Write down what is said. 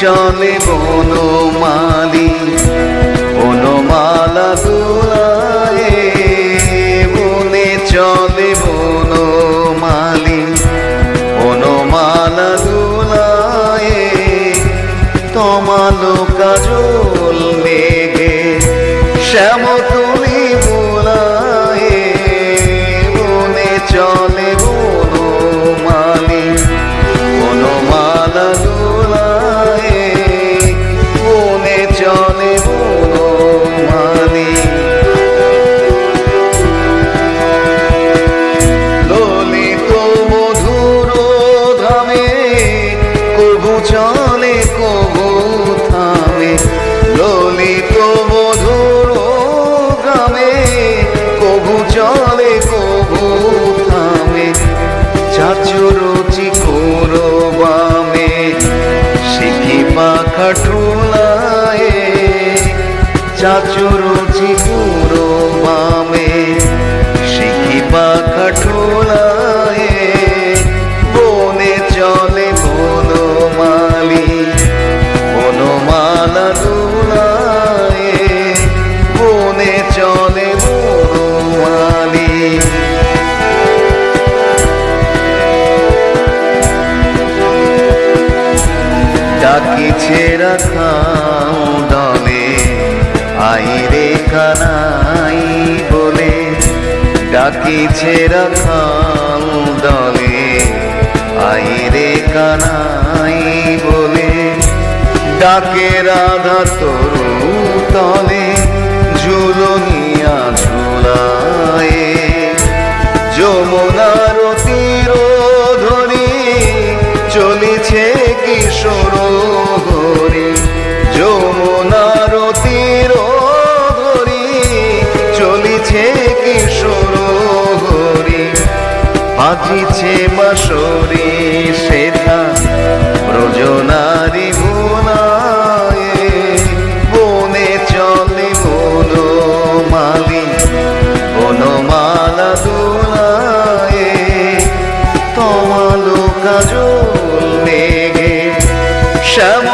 চলে বনমালী বনমালা দুলায়, বনে চলে বনমালী বনমালা দুলায়, তমালো কাজল মেঘে শ্যামতুলি বুলায়, বনে চলে বনমালী বনমালা দুলায়, বনে চলে বনমালী। ললিত মধুর ধামে কভু চলে কভু থামে, ললিত মধুর গ্রামে কভু চলে কভু থামে, চাচুর চিকুর বামে শিখি পাখা ঠুলায়, চাচুর চিকুর বামে শিখি পাখা ঠুলায়, বনে চলে বনমালী বনমালা দুলায়, বনে চলে বনমালী। ডাকিছে রাখাও দলে আইরে কানাই বলে, ডাকিছে রাখাও দলে আইরে কানাই বলে, ডাকে রাধা তরু তলে ঝুলনিয়া ঝুলায়, যমুনার তীর ধরি চলিছে কিশোর হরি, যমুনার তীর ধরি চলিছে কিশোর হরি, বাজিছে বাঁশরি সেথা ব্রজনারী ভুলায়, বনে চলে বনমালী বনমালা দুলায়, তমালো কাজল মেঘে শ্যাম